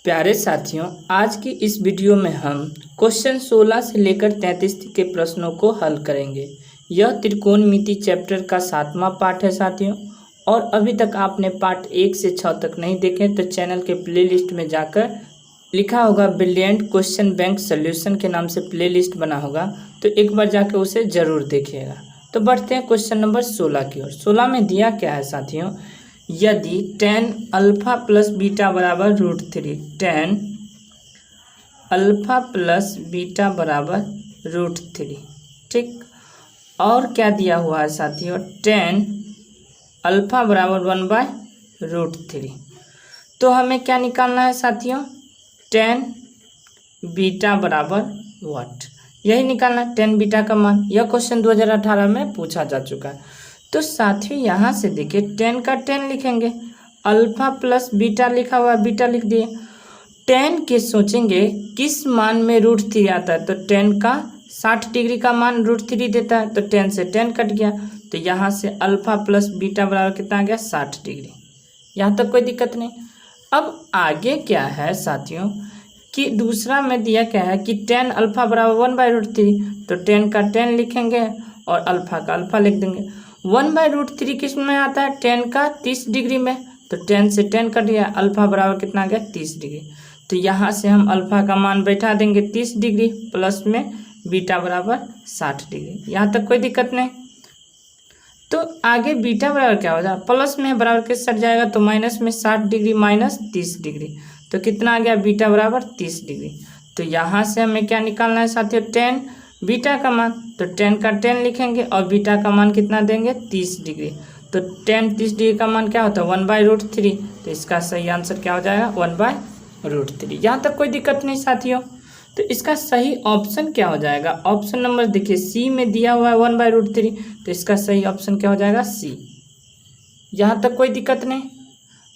प्यारे साथियों, आज की इस वीडियो में हम क्वेश्चन 16 से लेकर 33 के प्रश्नों को हल करेंगे। यह त्रिकोणमिति चैप्टर का 7वां पार्ट है साथियों। और अभी तक आपने पार्ट 1 से 6 तक नहीं देखे तो चैनल के प्लेलिस्ट में जाकर लिखा होगा ब्रिलियंट क्वेश्चन बैंक सॉल्यूशन के नाम से प्लेलिस्ट बना होगा, तो एक बार जाकर उसे ज़रूर देखिएगा। तो बढ़ते हैं क्वेश्चन नंबर 16 की ओर। 16 में दिया क्या है साथियों, यदि tan अल्फा प्लस बीटा बराबर √3, tan अल्फा प्लस बीटा बराबर √3, ठीक। और क्या दिया हुआ है साथियों, tan अल्फा बराबर 1/√3। तो हमें क्या निकालना है साथियों, tan बीटा बराबर व्हाट, यही निकालना है, tan बीटा का मान। यह क्वेश्चन 2018 में पूछा जा चुका है। तो साथियों यहाँ से देखिए tan का tan लिखेंगे, अल्फा प्लस बीटा लिखा हुआ है, बीटा लिख दिए। tan के सोचेंगे किस मान में √3 आता है, तो tan का 60 डिग्री का मान √3 देता है, तो tan से tan कट गया। तो यहाँ से अल्फा प्लस बीटा बराबर कितना आ गया, 60 डिग्री। यहाँ तक कोई दिक्कत नहीं। अब आगे क्या है साथियों कि दूसरा में दिया क्या है कि tan अल्फा बराबर 1/√3, तो tan का tan लिखेंगे और अल्फा का अल्फा लिख देंगे। 1/√3 किस में आता है, tan का 30 डिग्री में, तो tan से tan कट गया, अल्फा बराबर कितना आ गया, 30 डिग्री। तो यहाँ से हम अल्फा का मान बैठा देंगे 30 डिग्री, प्लस में बीटा बराबर 60 डिग्री। यहाँ तक कोई दिक्कत नहीं। तो आगे बीटा बराबर क्या हो जाए, प्लस में बराबर के सट जाएगा, तो माइनस में 60 डिग्री माइनस 30 डिग्री, तो कितना आ गया, बीटा बराबर 30 डिग्री। तो यहाँ से हमें क्या निकालना है साथियों, tan बीटा का मान, तो tan का tan लिखेंगे और बीटा का मान कितना देंगे, 30 डिग्री। तो tan 30 डिग्री का मान क्या होता है, 1/√3। तो इसका सही आंसर क्या हो जाएगा, 1/√3। यहाँ तक कोई दिक्कत नहीं साथियों। तो इसका सही ऑप्शन क्या हो जाएगा, ऑप्शन नंबर देखिए सी में दिया हुआ है 1/√3, तो इसका सही ऑप्शन क्या हो जाएगा, सी। यहाँ तक कोई दिक्कत नहीं।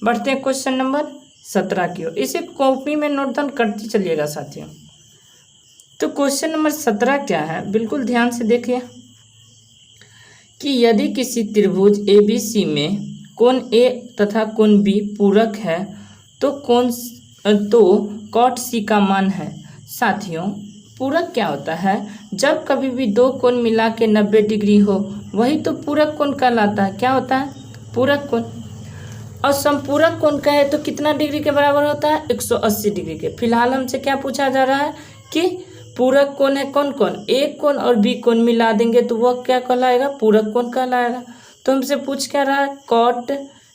बढ़ते हैं क्वेश्चन नंबर 17 की ओर। इसे कॉपी में नोट डाउन करते चलिएगा साथियों। तो क्वेश्चन नंबर 17 क्या है, बिल्कुल ध्यान से देखिए कि यदि किसी त्रिभुज ABC में कोण A तथा कोण B पूरक है तो cot C का मान है। साथियों पूरक क्या होता है, जब कभी भी दो कोण मिला के 90 डिग्री हो वही तो पूरक कोण कहलाता है। क्या होता है, पूरक कोण। और संपूरक कोण का है तो कितना डिग्री के बराबर होता है, 180 डिग्री के। फिलहाल हमसे क्या पूछा जा रहा है कि पूरक कोण है कौन कौन, एक कोण और बी कोण मिला देंगे तो वह क्या कहलाएगा, पूरक कोण कहलाएगा। तो हमसे पूछ क्या रहा है, कॉट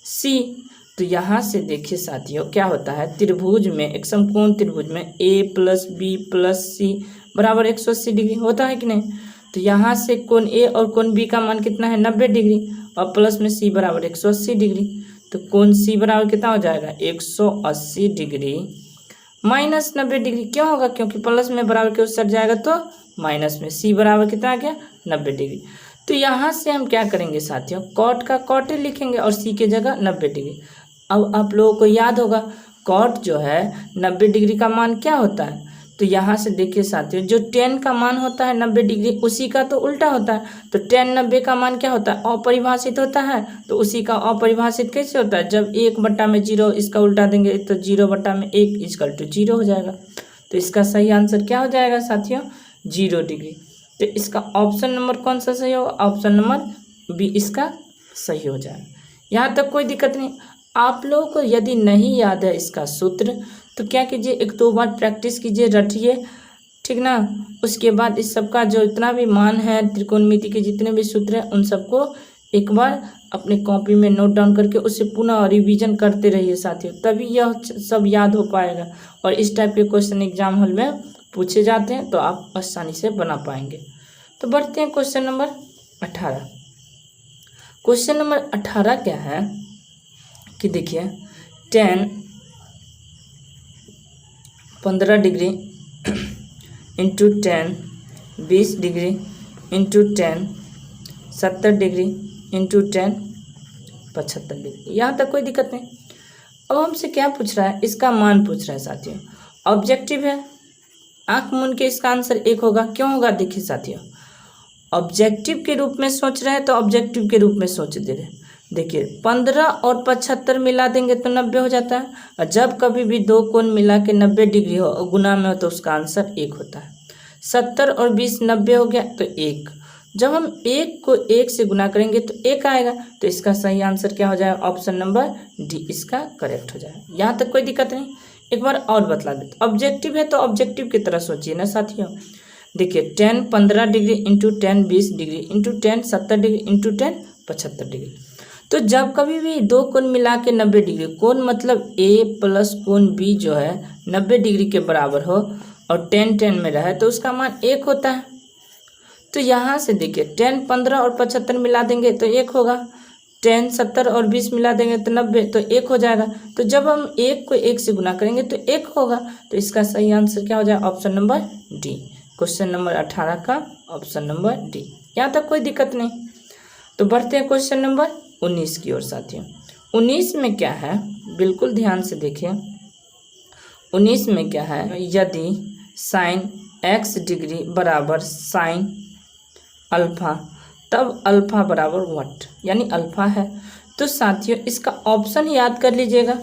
सी। तो यहाँ से देखिए साथियों क्या होता है, त्रिभुज में एक समकोण त्रिभुज में a + b + c बराबर 180 डिग्री होता है कि नहीं। तो यहाँ से कोण a और कोण b का मान कितना है, 90 डिग्री, और प्लस में c बराबर 180 डिग्री। तो कोण c बराबर कितना हो जाएगा, 180 डिग्री माइनस 90 डिग्री। क्यों होगा, क्योंकि प्लस में बराबर के उस सट जाएगा तो माइनस में, c बराबर कितना आ गया, 90 डिग्री। तो यहाँ से हम क्या करेंगे साथियों, कॉट का कॉट लिखेंगे और c के जगह 90 डिग्री। अब आप लोगों को याद होगा कॉट जो है 90 डिग्री का मान क्या होता है। तो यहाँ से देखिए साथियों, जो tan का मान होता है 90 डिग्री उसी का तो उल्टा होता है। तो tan 90 का मान क्या होता है, अपरिभाषित होता है। तो उसी का अपरिभाषित कैसे होता है, जब 1/0 इसका उल्टा देंगे तो 0/1 = 0 हो जाएगा। तो इसका सही आंसर क्या हो जाएगा साथियों, 0 डिग्री। तो इसका ऑप्शन नंबर कौन सा सही होगा, ऑप्शन नंबर बी इसका सही हो जाएगा। यहाँ तक कोई दिक्कत नहीं। आप लोगों को यदि नहीं याद है इसका सूत्र तो क्या कीजिए, 1-2 बार प्रैक्टिस कीजिए, रटिए, ठीक ना। उसके बाद इस सब का जो इतना भी मान है, त्रिकोणमिति के जितने भी सूत्र हैं उन सबको एक बार अपने कॉपी में नोट डाउन करके उसे पुनः रिवीजन करते रहिए साथियों, तभी यह सब याद हो पाएगा। और इस टाइप के क्वेश्चन एग्जाम हॉल में पूछे जाते हैं तो आप आसानी से बना पाएंगे। तो बढ़ते हैं क्वेश्चन नंबर 18। क्वेश्चन नंबर 18 क्या है कि देखिए tan 15 degree into tan 20 degree into tan 70 degree into tan 75 degree. यहाँ तक कोई दिक्कत नहीं। अब हमसे क्या पूछ रहा है, इसका मान पूछ रहा है साथियों। ऑब्जेक्टिव है, आंख मूंद के इसका आंसर 1 होगा। क्यों होगा, देखिए साथियों, ऑब्जेक्टिव के रूप में सोच रहे हैं तो ऑब्जेक्टिव के रूप में सोच दे रहे हैं। देखिए 15 और 75 मिला देंगे तो 90 हो जाता है। और जब कभी भी दो कोण मिला के 90 डिग्री हो और गुना में हो तो उसका आंसर 1 होता है। 70 और 20 90 हो गया तो 1। जब हम 1 को 1 से गुना करेंगे तो 1 आएगा, तो इसका सही आंसर क्या हो जाएगा? ऑप्शन नंबर डी इसका करेक्ट हो जाएगा। यहाँ तक कोई दिक्कत नहीं। एक बार और बतला देते, ऑब्जेक्टिव है तो ऑब्जेक्टिव की तरह सोचिए ना साथियों। देखिए 10 15 degree into 10 20 degree into 10 70 degree into 10 75 degree. तो जब कभी भी दो कोण मिला के 90 डिग्री, कोण मतलब ए प्लस कोण बी जो है 90 डिग्री के बराबर हो और 10 10 में रहे तो उसका मान 1 होता है। तो यहाँ से देखिए 10 15 और 75 मिला देंगे तो 1 होगा, 10 70 और 20 मिला देंगे तो 90 तो 1 हो जाएगा। तो जब हम 1 को 1 से गुना करेंगे तो 1 होगा, तो इसका सही आंसर क्या हो जाएगा? Option number D, question number 18 का ऑप्शन नंबर डी। यहाँ तक कोई दिक्कत नहीं। तो बढ़ते हैं क्वेश्चन नंबर 19 की ओर साथियों। 19 में क्या है, बिल्कुल ध्यान से देखिए। 19 में क्या है, यदि साइन x डिग्री बराबर साइन अल्फा तब अल्फा बराबर व्हाट, यानी अल्फा है। तो साथियों इसका ऑप्शन याद कर लीजिएगा,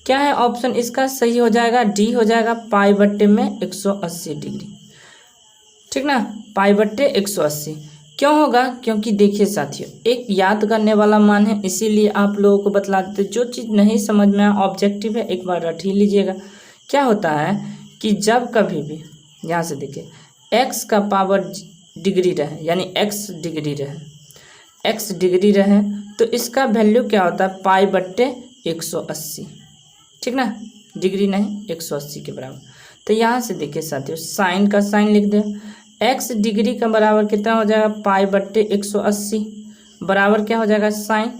क्या है ऑप्शन इसका? सही हो जाएगा डी हो जाएगा, पाई बट्टे में 180 डिग्री, ठीक ना, पाई बट्टे 180। क्यों होगा? क्योंकि देखिए साथियों एक याद करने वाला मान है, इसीलिए आप लोगों को बतला देते। जो चीज़ नहीं समझ में आया ऑब्जेक्टिव है एक बार रट ही लीजिएगा। क्या होता है कि जब कभी भी यहाँ से देखिए x का पावर डिग्री रहे, यानी x डिग्री रहे तो इसका वैल्यू क्या होता है? पाई बट्टे 180, ठीक ना, डिग्री नहीं 180 के बराबर। तो यहाँ से देखिए साथियों साइन का साइन लिख दे, x डिग्री का बराबर कितना हो जाएगा? पाई बट्टे 180 बराबर क्या हो जाएगा? साइन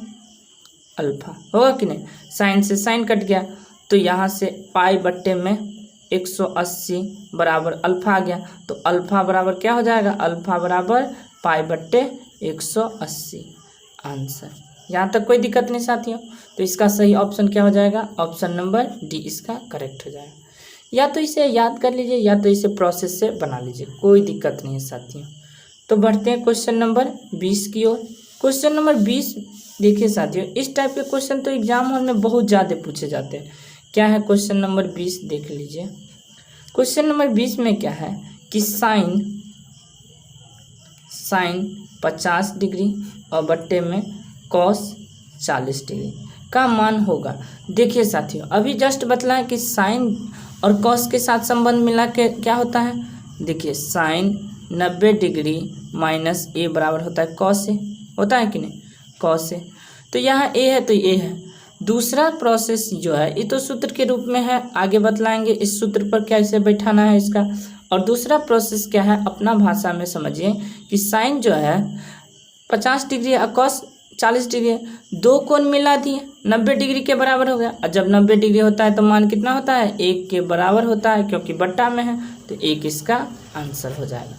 अल्फा, होगा कि नहीं? साइन से साइन कट गया तो यहाँ से पाई बट्टे में 180 बराबर अल्फा आ गया, तो अल्फा बराबर क्या हो जाएगा? अल्फा बराबर पाई बट्टे 180 आंसर। यहाँ तक कोई दिक्कत नहीं साथियों। तो इसका सही ऑप्शन क्या हो जाएगा? ऑप्शन नंबर डी इसका करेक्ट हो जाएगा। या तो इसे याद कर लीजिए या तो इसे प्रोसेस से बना लीजिए, कोई दिक्कत नहीं है साथियों। तो बढ़ते हैं क्वेश्चन नंबर 20 की ओर। क्वेश्चन नंबर 20 देखिए साथियों, इस टाइप के क्वेश्चन तो एग्जाम हॉल में बहुत ज़्यादा पूछे जाते हैं। क्या है क्वेश्चन नंबर 20 देख लीजिए। क्वेश्चन नंबर 20 में क्या है कि साइन 50 डिग्री और बट्टे में कॉस 40 डिग्री का मान होगा। देखिए साथियों अभी जस्ट बतलाएं कि साइन और कॉस के साथ संबंध मिला के क्या होता है। देखिए साइन 90 डिग्री माइनस ए बराबर होता है कॉस ए, होता है कि नहीं? Cos A. तो यहाँ ए है तो ए है। दूसरा प्रोसेस जो है ये तो सूत्र के रूप में है, आगे बतलाएंगे इस सूत्र पर कैसे बैठाना है इसका। और दूसरा प्रोसेस क्या है अपना भाषा में समझिए कि साइन जो है 50 डिग्री और कॉस 40 डिग्री, दो कोण मिला दिए 90 डिग्री के बराबर हो गया। और जब 90 डिग्री होता है तो मान कितना होता है? 1 के बराबर होता है, क्योंकि बट्टा में है तो 1 इसका आंसर हो जाएगा,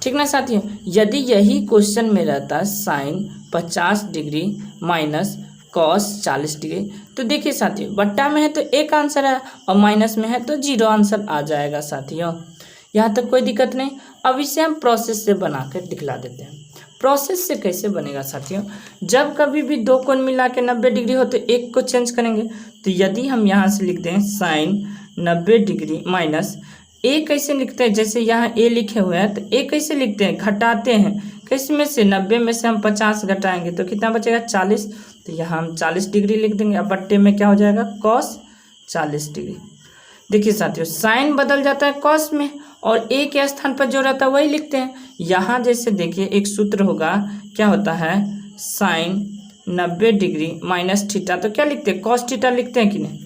ठीक ना साथियों। यदि यही क्वेश्चन में रहता sine 50 degree minus cos 40 degree, तो देखिए साथियों बट्टा में है तो 1 आंसर है और माइनस में है तो 0 आंसर आ जाएगा साथियों। यहाँ तक कोई दिक्कत नहीं। अब इसे हम प्रोसेस से बना कर दिखला देते हैं। प्रोसेस से कैसे बनेगा साथियों? जब कभी भी दो कोण मिला के 90 डिग्री हो तो एक को चेंज करेंगे। तो यदि हम यहाँ से लिख दें साइन 90 डिग्री माइनस ए, कैसे लिखते हैं? जैसे यहाँ ए लिखे हुए हैं तो ए कैसे लिखते हैं? घटाते हैं। किस में से? 90 में से हम 50 घटाएंगे तो कितना बचेगा? 40। तो यहाँ हम 40 डिग्री लिख देंगे। अब बट्टे में क्या हो जाएगा? Cos 40 degree. देखिए साथियों साइन बदल जाता है कॉस में और ए के स्थान पर जो रहता है वही लिखते हैं। यहाँ जैसे देखिए एक सूत्र होगा, क्या होता है? साइन 90 डिग्री माइनस थीटा, तो क्या लिखते हैं? कॉस थीटा लिखते हैं कि नहीं?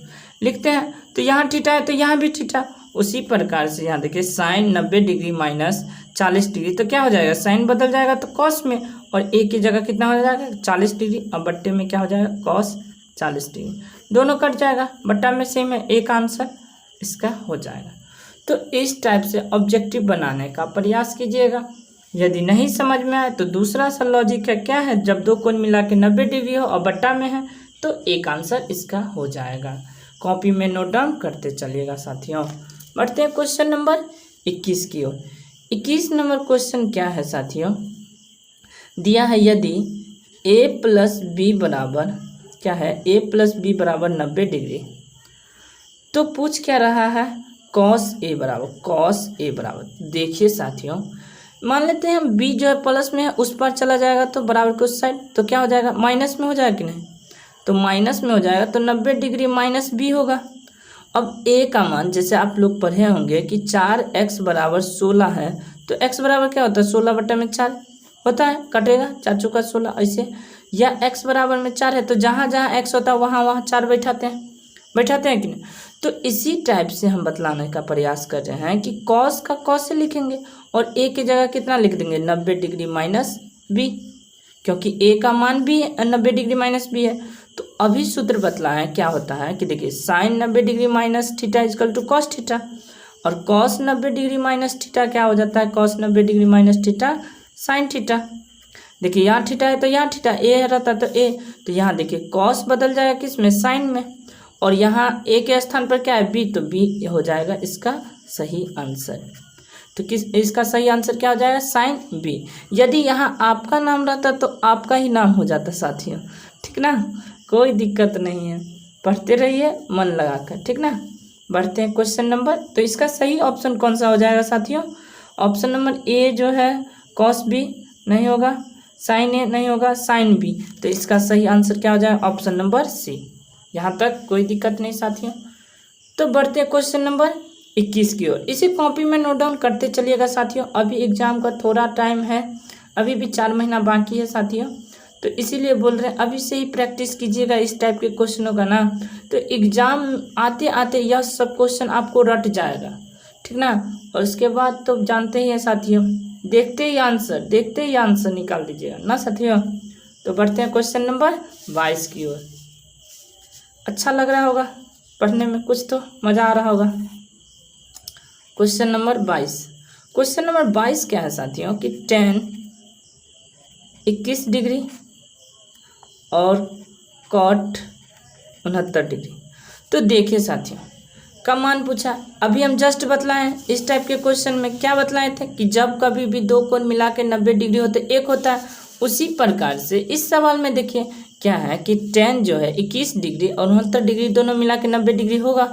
लिखते हैं। तो यहाँ थीटा है तो यहाँ भी थीटा। उसी प्रकार से यहाँ देखिए साइन 90 डिग्री माइनस 40 डिग्री, तो क्या हो जाएगा? साइन बदल जाएगा तो कॉस में, और ए की जगह कितना हो जाएगा? 40 डिग्री। अब बट्टे में क्या हो जाएगा? Cos 40 degree. दोनों कट जाएगा, बट्टा में सेम है, एक आंसर इसका हो जाएगा। तो इस टाइप से ऑब्जेक्टिव बनाने का प्रयास कीजिएगा। यदि नहीं समझ में आए तो दूसरा सा लॉजिक है, क्या है? जब दो कोण मिला के 90 डिग्री हो और बट्टा में है तो एक आंसर इसका हो जाएगा। कॉपी में नोट डाउन करते चलिएगा साथियों। बढ़ते हैं क्वेश्चन नंबर 21 की ओर। 21 नंबर क्वेश्चन क्या है साथियों? दिया है यदि ए प्लस बी बराबर क्या है, ए प्लस बी बराबर 90 डिग्री। तो पूछ क्या रहा है, कॉस ए बराबर। देखिए साथियों, मान लेते हैं हम बी जो है प्लस में है, उस पर चला जाएगा तो बराबर के उस साइड, तो क्या हो जाएगा, माइनस में हो जाएगा कि नहीं, तो माइनस में हो जाएगा, तो 90 डिग्री माइनस बी होगा। अब ए का मान जैसे आप लोग पढ़े होंगे कि 4x बराबर 16 है, तो x बराबर क्या होता है, 16/4 होता है, कटेगा 4 चौका 16 ऐसे, या x बराबर में 4 है तो जहाँ जहाँ x होता है वहाँ 4 बैठाते हैं कि नहीं। तो इसी टाइप से हम बतलाने का प्रयास कर रहे हैं कि कॉस का कॉस से लिखेंगे और ए की जगह कितना लिख देंगे, 90 डिग्री माइनस बी, क्योंकि ए का मान भी 90 डिग्री माइनस बी है। तो अभी सूत्र बतलाएं क्या होता है कि देखिए sine 90 degree minus theta equal to cos theta, और कॉस 90 डिग्री माइनस थीटा क्या हो जाता है, cos 90 degree minus theta sine theta. देखिए यहाँ थीटा है तो यहाँ थीटा, ए रहता तो ए, तो यहाँ देखिए कॉस बदल जाएगा किस में, साइन में, और यहाँ ए के स्थान पर क्या है, बी, तो बी हो जाएगा इसका सही आंसर। तो इसका सही आंसर क्या हो जाएगा, साइन बी। यदि यहाँ आपका नाम रहता तो आपका ही नाम हो जाता साथियों, ठीक ना, कोई दिक्कत नहीं है, पढ़ते रहिए मन लगाकर, ठीक ना। बढ़ते हैं क्वेश्चन नंबर, तो इसका सही ऑप्शन कौन सा हो जाएगा साथियों, ऑप्शन नंबर ए जो है कॉस बी नहीं होगा, साइन ए नहीं होगा, साइन बी, तो इसका सही आंसर क्या हो जाएगा, ऑप्शन नंबर सी। यहाँ तक कोई दिक्कत नहीं साथियों। तो बढ़ते हैं क्वेश्चन नंबर 21 की ओर। इसी कॉपी में नोट डाउन करते चलिएगा साथियों, अभी एग्जाम का थोड़ा टाइम है, अभी भी 4 महीना बाकी है साथियों, तो इसीलिए बोल रहे हैं अभी से ही प्रैक्टिस कीजिएगा इस टाइप के क्वेश्चनों का ना, तो एग्जाम आते आते यह सब क्वेश्चन आपको रट जाएगा, ठीक ना। और उसके बाद तो जानते ही हैं साथियों, देखते ही आंसर निकाल दीजिएगा ना साथियों। तो बढ़ते हैं क्वेश्चन नंबर 22 की ओर। अच्छा लग रहा होगा पढ़ने में, कुछ तो मज़ा आ रहा होगा। क्वेश्चन नंबर 22 क्या है साथियों कि tan 21 डिग्री और cot 69 डिग्री। तो देखिए साथियों, का मान पूछा, अभी हम जस्ट बतलाएं इस टाइप के क्वेश्चन में क्या बतलाए थे कि जब कभी भी दो कोण मिला के 90 डिग्री होते एक होता है, उसी प्रकार से इस सवाल में देखिए क्या है कि tan जो है 21 डिग्री और 69 डिग्री दोनों मिला के 90 डिग्री होगा,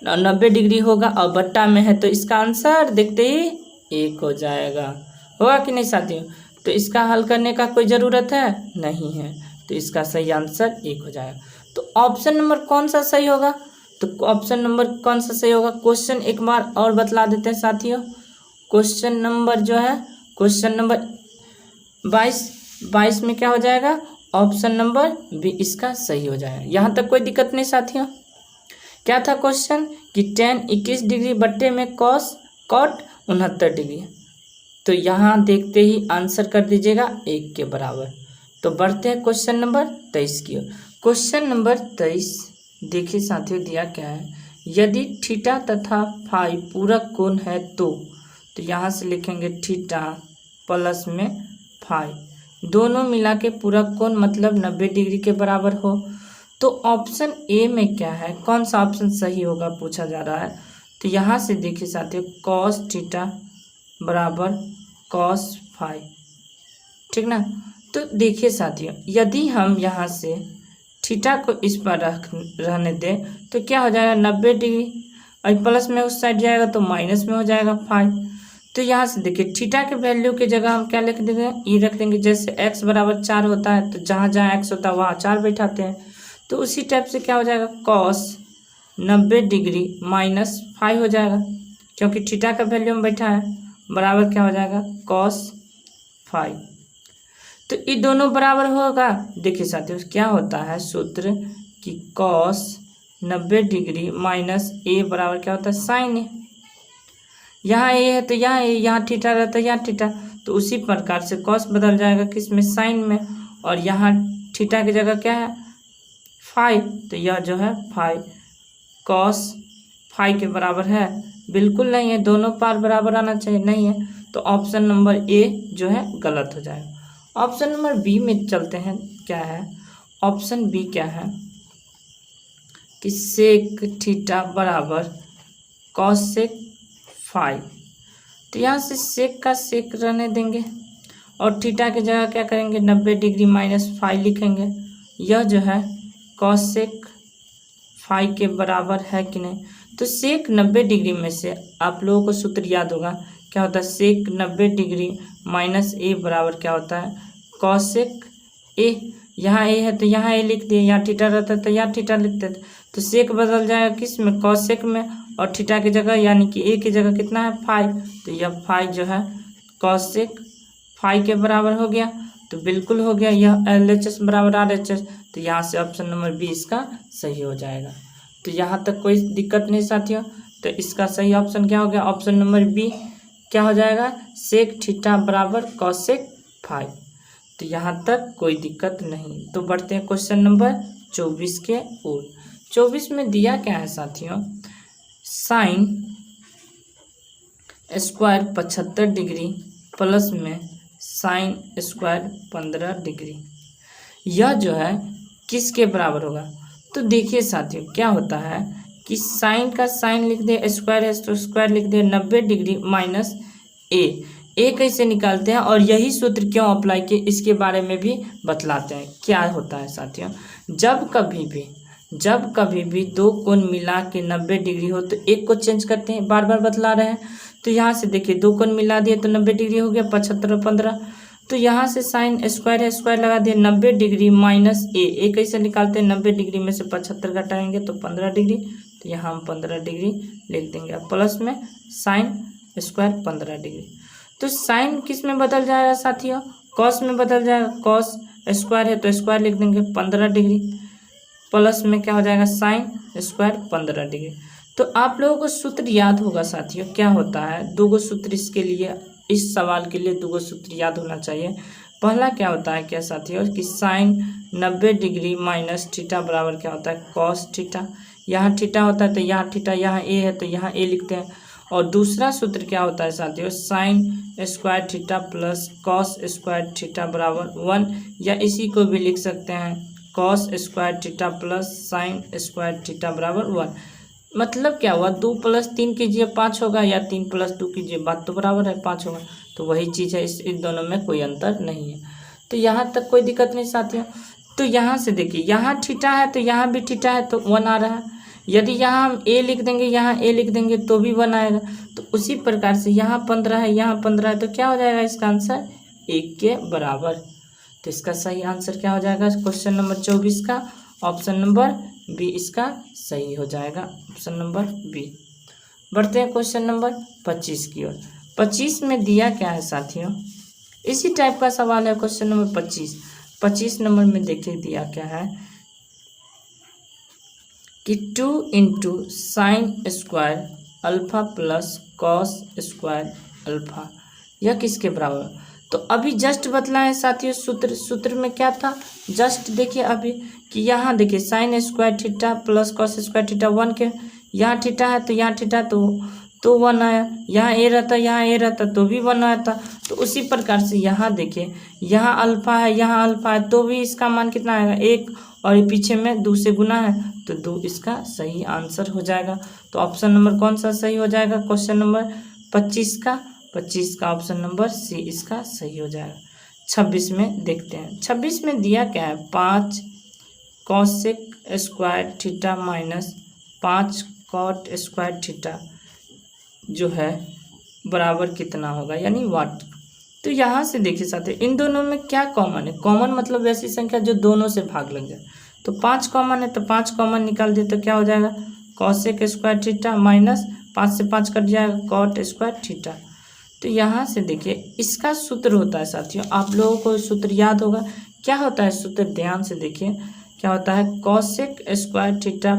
90 डिग्री होगा और बट्टा में है, तो इसका आंसर देखते ही 1 हो जाएगा, होगा कि नहीं साथियों। तो इसका हल करने का कोई ज़रूरत है नहीं है, तो इसका सही आंसर 1 हो जाएगा। तो ऑप्शन नंबर कौन सा सही होगा, तो ऑप्शन नंबर कौन सा सही होगा, क्वेश्चन एक बार और बतला देते हैं साथियों। क्वेश्चन नंबर जो है क्वेश्चन नंबर 22 में क्या हो जाएगा, ऑप्शन नंबर बी इसका सही हो जाएगा। यहाँ तक कोई दिक्कत नहीं साथियों। क्या था क्वेश्चन कि tan 21 डिग्री बट्टे में cot 69 डिग्री, तो यहाँ देखते ही आंसर कर दीजिएगा 1 के बराबर। तो बढ़ते हैं क्वेश्चन नंबर 23 की ओर। क्वेश्चन नंबर 23 देखिए साथियों, दिया क्या है, यदि थीटा तथा फाई पूरक कोण है तो यहाँ से लिखेंगे थीटा प्लस में फाई दोनों मिला के पूरक कोण मतलब 90 डिग्री के बराबर हो, तो ऑप्शन ए में क्या है, कौन सा ऑप्शन सही होगा पूछा जा रहा है। तो यहाँ से देखिए साथियों, कॉस थीटा बराबर कॉस फाई, ठीक ना। तो देखिए साथियों, यदि हम यहाँ से थीटा को इस पर रहने दें तो क्या हो जाएगा, 90 डिग्री और प्लस में उस साइड जाएगा तो माइनस में हो जाएगा फाई। तो यहाँ से देखिए थीटा के वैल्यू की जगह हम क्या लिख देंगे, ई रख देंगे। जैसे x बराबर 4 होता है तो जहाँ जहाँ x होता है वहाँ 4 बैठाते हैं, तो उसी टाइप से क्या हो जाएगा, कॉस 90 डिग्री माइनस फाई हो जाएगा, क्योंकि थीटा का वैल्यू में बैठा है, बराबर क्या हो जाएगा, कॉस फाई। तो ये दोनों बराबर होगा। देखिए साथियों क्या होता है सूत्र कि कॉस 90 डिग्री माइनस ए बराबर क्या होता है, साइन ए। यहाँ ए है तो यहाँ ए, यहाँ थीटा रहता है यहाँ थीटा, तो उसी प्रकार से कॉस बदल जाएगा किस में, साइन में, और यहाँ थीटा की जगह क्या है, फाई, तो यह जो है फाई कॉस फाई के बराबर है, बिल्कुल नहीं है, दोनों पार बराबर आना चाहिए, नहीं है, तो ऑप्शन नंबर ए जो है गलत हो जाएगा। ऑप्शन नंबर बी में चलते हैं, क्या है ऑप्शन बी, क्या है कि सेक थीटा बराबर कॉस सेक फाई, तो यहाँ से सेक का सेक रहने देंगे और थीटा की जगह क्या करेंगे 90 डिग्री माइनस फाइव लिखेंगे। यह जो है कॉसेक फाइव के बराबर है कि नहीं। तो सेक 90 डिग्री में से आप लोगों को सूत्र याद होगा क्या होता है, सेक 90 डिग्री माइनस ए बराबर क्या होता है कॉसेक ए। यहाँ ए है तो यहाँ ए लिख दिए, यहाँ थीटा रहता है तो यहाँ थीटा लिख देते। तो सेक बदल जाएगा किस में, कॉसेक में, और थीटा की जगह यानी कि ए की जगह कितना है 5। तो यह 5 जो है कॉसेक 5 के बराबर हो गया। तो बिल्कुल हो गया, यह LHS बराबर RHS। तो यहाँ से ऑप्शन नंबर बी इसका सही हो जाएगा। तो यहाँ तक कोई दिक्कत नहीं साथियों। तो इसका सही ऑप्शन क्या हो गया, ऑप्शन नंबर बी क्या हो जाएगा, सेक थीटा बराबर कॉसेक 5। तो यहाँ तक कोई दिक्कत नहीं। तो बढ़ते हैं क्वेश्चन नंबर 24 के ओर। 24 में दिया क्या है साथियों, साइन स्क्वायर 75 डिग्री प्लस में साइन स्क्वायर 15 डिग्री, यह जो है किसके बराबर होगा। तो देखिए साथियों क्या होता है कि साइन का साइन लिख दे, स्क्वायर है तो स्क्वायर लिख दे, 90 डिग्री माइनस ए कैसे निकालते हैं और यही सूत्र क्यों अप्लाई किए इसके बारे में भी बतलाते हैं। क्या होता है साथियों, जब कभी भी दो कोण मिला के 90 डिग्री हो तो एक को चेंज करते हैं, बार बार बतला रहे हैं। तो यहाँ से देखिए दो कोण मिला दिए तो 90 डिग्री हो गया, 75 और 15। तो यहाँ से साइन स्क्वायर है, स्क्वायर लगा दिए, 90 डिग्री माइनस ए कैसे निकालते हैं, 90 डिग्री में से 75 घटाएंगे तो 15 डिग्री। तो यहाँ हम 15 डिग्री लिख देंगे, प्लस में साइन स्क्वायर 15 डिग्री। तो साइन किस में बदल जाएगा साथियों, कॉस में बदल जाएगा, कॉस स्क्वायर है तो स्क्वायर लिख देंगे 15 डिग्री, प्लस में क्या हो जाएगा साइन स्क्वायर 15 डिग्री। तो आप लोगों को सूत्र याद होगा साथियों, क्या होता है दो सूत्र इसके लिए, इस सवाल के लिए दो सूत्र याद होना चाहिए। पहला क्या होता है क्या साथियों कि साइन 90 डिग्री माइनस थीटा बराबर क्या होता है कॉस थीटा। यहाँ थीटा होता है तो यहाँ थीटा, यहाँ ए है तो यहाँ ए लिखते हैं। और दूसरा सूत्र क्या होता है साथियों, sine square theta plus cos square theta बराबर 1, या इसी को भी लिख सकते हैं cos square theta plus sine square theta बराबर 1। मतलब क्या हुआ, 2 + 3 कीजिए 5 होगा, या 3 + 2 कीजिए, बात तो बराबर है 5 होगा। तो वही चीज़ है, इस दोनों में कोई अंतर नहीं है। तो यहाँ तक कोई दिक्कत नहीं साथियों। तो यहाँ से देखिए यहाँ थीटा है तो यहाँ भी थीटा है तो 1 आ रहा है। यदि यहाँ हम ए लिख देंगे, यहाँ ए लिख देंगे तो भी 1 आएगा। तो उसी प्रकार से यहाँ 15 है, यहाँ 15 है, तो क्या हो जाएगा इसका आंसर 1 के बराबर। तो इसका सही आंसर क्या हो जाएगा क्वेश्चन नंबर 24 का, ऑप्शन नंबर बी इसका सही हो जाएगा, ऑप्शन नंबर बी। बढ़ते हैं क्वेश्चन नंबर 25 की ओर। 25 में दिया क्या है साथियों, इसी टाइप का सवाल है क्वेश्चन नंबर 25। 25 नंबर में देखिए दिया क्या है कि 2 × sine square alpha plus cos square alpha, यह किसके बराबर। तो अभी जस्ट बतलाएं साथियों, सूत्र में क्या था, जस्ट देखिए अभी कि यहाँ देखिए sine square theta plus cos square theta 1 के, यहाँ थीटा है तो यहाँ थीटा तो 1 आया, यहाँ ए रहता यहाँ ए रहता तो भी 1 आता। तो उसी प्रकार से यहाँ देखिए यहाँ अल्फा है यहाँ अल्फा है तो भी इसका मान कितना आएगा 1, और ये पीछे में 2 से गुना है तो 2 इसका सही आंसर हो जाएगा। तो ऑप्शन नंबर कौन सा सही हो जाएगा क्वेश्चन नंबर 25 का ऑप्शन नंबर सी इसका सही हो जाएगा। 26 में देखते हैं। 26 में दिया क्या है 5 cosec square theta minus 5 cot square theta जो है बराबर कितना होगा, यानी वाट। तो यहाँ से देखिए साथियों इन दोनों में क्या कॉमन है, कॉमन मतलब ऐसी संख्या जो दोनों से भाग लग जाए। तो 5 कॉमन है तो 5 कॉमन निकाल दे तो क्या हो जाएगा कॉसेक स्क्वायर थीटा माइनस 5 से 5 कट जाएगा कॉट स्क्वायर थीटा। तो यहाँ से देखिए इसका सूत्र होता है साथियों, आप लोगों को सूत्र याद होगा, क्या होता है सूत्र, ध्यान से देखिए क्या होता है cosec square theta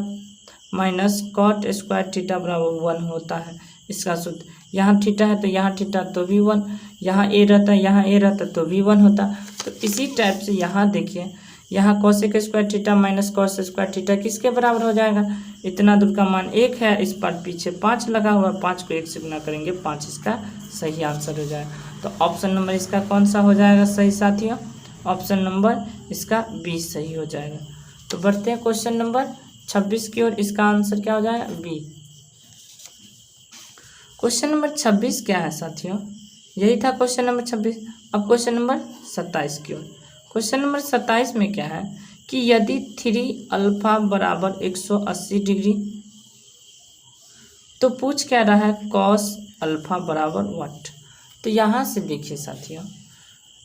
minus cot square theta बराबर 1 होता है इसका सूत्र। यहाँ थीटा है तो यहाँ थीटा तो भी 1, यहाँ ए रहता यहाँ ए रहता तो भी 1 होता। तो इसी टाइप से यहाँ देखिए यहाँ cosec square theta minus cos square theta किसके बराबर हो जाएगा, इतना दूर का मान 1 है, इस पर पीछे 5 लगा हुआ, 5 को 1 से गुना करेंगे 5 इसका सही आंसर हो जाएगा। तो ऑप्शन नंबर इसका कौन सा हो जाएगा सही साथियों, ऑप्शन नंबर इसका बी सही हो जाएगा। तो बढ़ते हैं क्वेश्चन नंबर 26 की ओर, इसका आंसर क्या हो जाएगा बी। क्वेश्चन नंबर 26 क्या है साथियों, यही था क्वेश्चन नंबर 26। अब क्वेश्चन नंबर 27 की ओर। क्वेश्चन नंबर 27 में क्या है कि यदि 3 अल्फा बराबर 180 डिग्री, तो पूछ क्या रहा है कॉस अल्फा बराबर व्हाट। तो यहाँ से देखिए साथियों,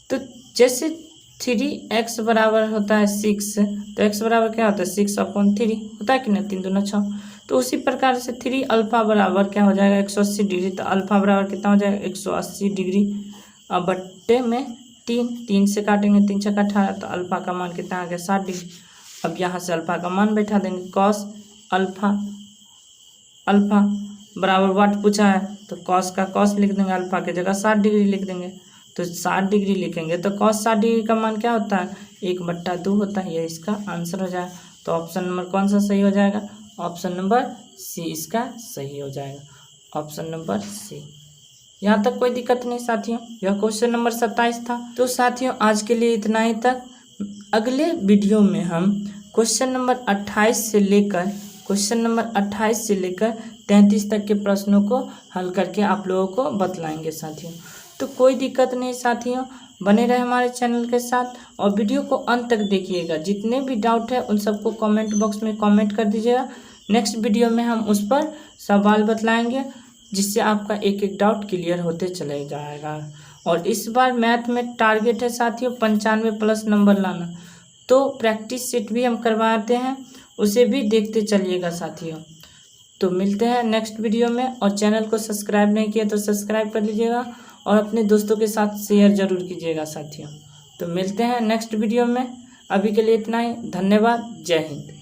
तो जैसे 3x बराबर होता है 6, तो x बराबर क्या होता है 6/3 होता है कि नहीं, 3 दूना 6। तो उसी प्रकार से 3 अल्फा बराबर क्या हो जाएगा 180 डिग्री, तो अल्फा बराबर कितना हो जाएगा 180 डिग्री। अब बट्टे में 3 से काटेंगे, 3 छक्का 18, तो अल्फा का मान कितना आ गया 60 डिग्री। अब यहाँ से अल्फा का मान बैठा देंगे, कॉस अल्फा बराबर वाट पूछा है, तो कॉस का कॉस लिख देंगे, अल्फा की जगह 60 डिग्री लिख देंगे। तो 60 डिग्री लिखेंगे तो कॉस 60 डिग्री का मान क्या होता है 1/2 होता है, ये इसका आंसर हो जाएगा। तो ऑप्शन नंबर कौन सा सही हो जाएगा, ऑप्शन नंबर सी इसका सही हो जाएगा, ऑप्शन नंबर सी। यहाँ तक कोई दिक्कत नहीं साथियों, यह क्वेश्चन नंबर 27 था। तो साथियों आज के लिए इतना ही तक। अगले वीडियो में हम क्वेश्चन नंबर 28 से लेकर 33 तक के प्रश्नों को हल करके आप लोगों को बतलाएंगे साथियों। तो कोई दिक्कत नहीं साथियों, बने रहे हमारे चैनल के साथ और वीडियो को अंत तक देखिएगा। जितने भी डाउट है उन सबको कमेंट बॉक्स में कमेंट कर दीजिएगा। नेक्स्ट वीडियो में हम उस पर सवाल बतलाएंगे, जिससे आपका एक एक डाउट क्लियर होते चले जाएगा। और इस बार मैथ में टारगेट है साथियों 95+ नंबर लाना, तो प्रैक्टिस सेट भी हम करवाते हैं, उसे भी देखते चलिएगा साथियों। तो मिलते हैं नेक्स्ट वीडियो में, और चैनल को सब्सक्राइब नहीं किया तो सब्सक्राइब कर लीजिएगा और अपने दोस्तों के साथ शेयर जरूर कीजिएगा साथियों। तो मिलते हैं नेक्स्ट वीडियो में, अभी के लिए इतना ही, धन्यवाद, जय हिंद।